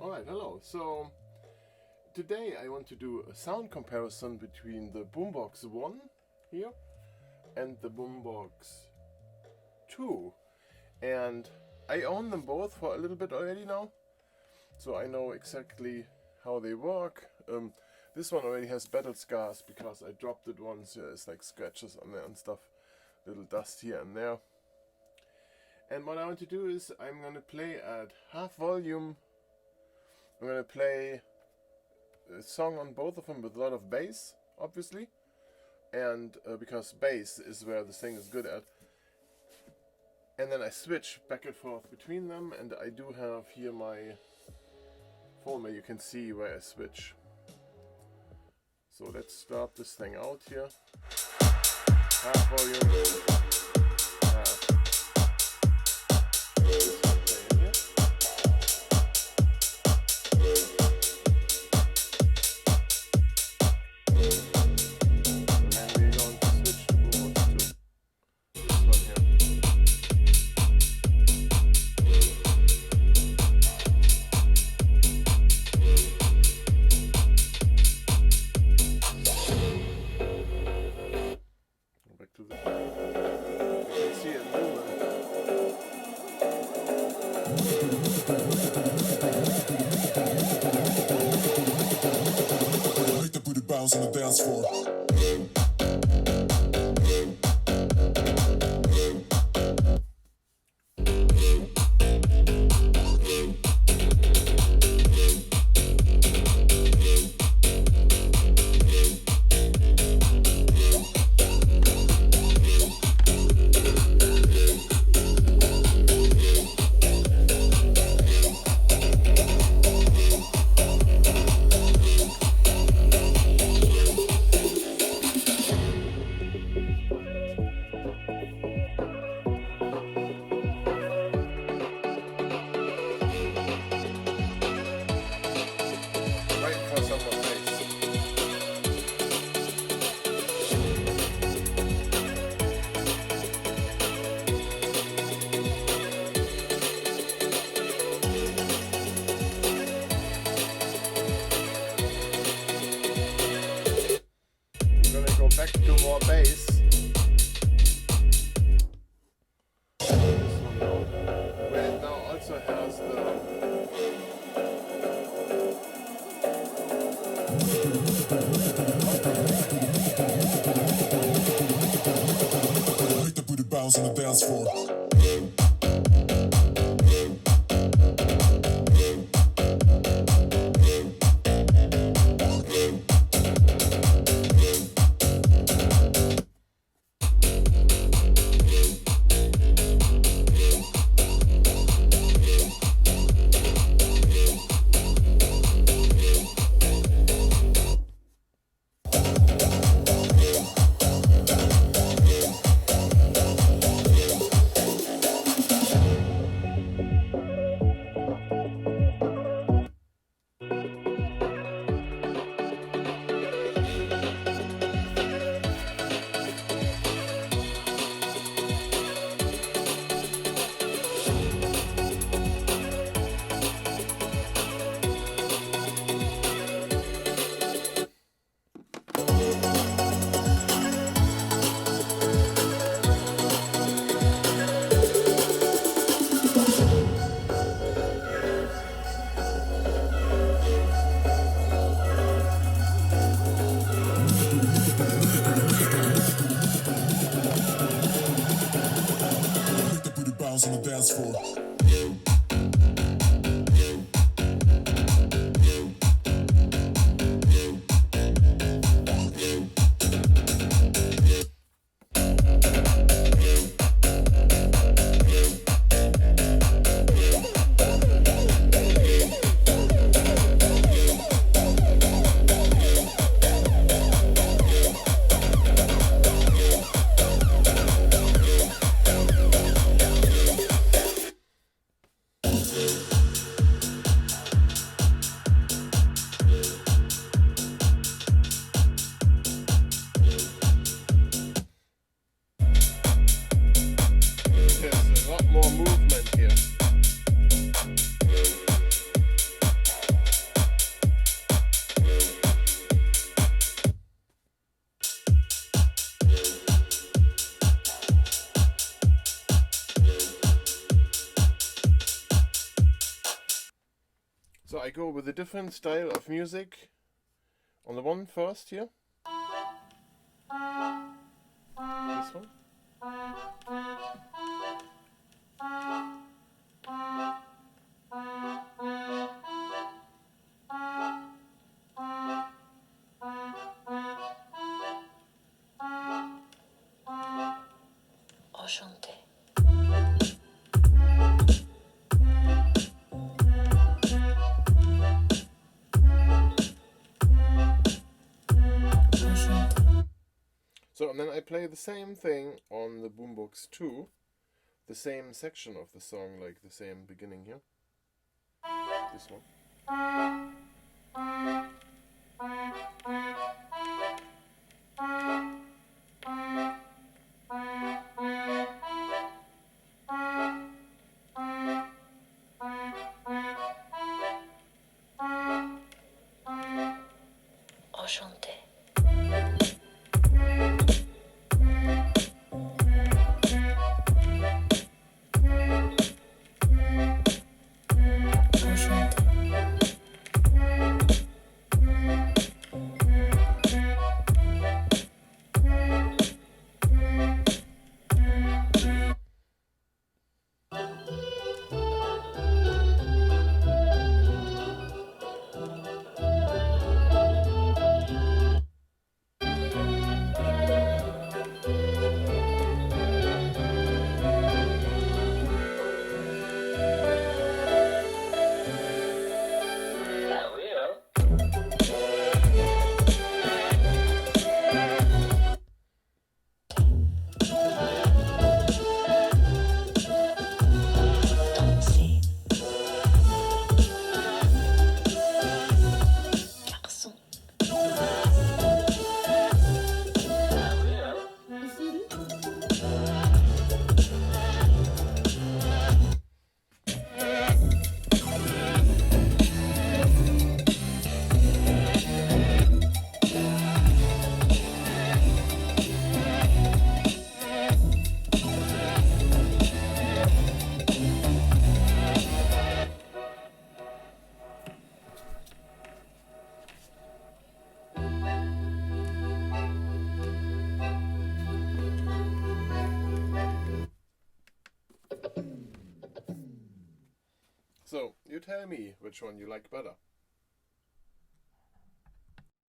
Alright, hello. So today I want to do a sound comparison between the Boombox 1 here and the Boombox 2. And I own them both for a little bit already now, so I know exactly how they work. This one already has battle scars because I dropped it once. There's like scratches on there and stuff, little dust here and there. And what I want to do is I'm going to play at half volume. I'm going to play a song on both of them with a lot of bass, obviously. And because bass is where this thing is good at. And then I switch back and forth between them, and I do have here my folder. You can see where I switch. So let's start this thing out here. Half volume. Half. Bounce on the dance floor. Back to more bass. This one now, where it now also has the Make the booty bounce on the dance floor. Bounce on the dance floor. So I go with a different style of music on the one first here. This one. Enchanté. So, and then I play the same thing on the Boombox 2, the same section of the song, like the same beginning here. This one. Enchanté. So, you tell me which one you like better.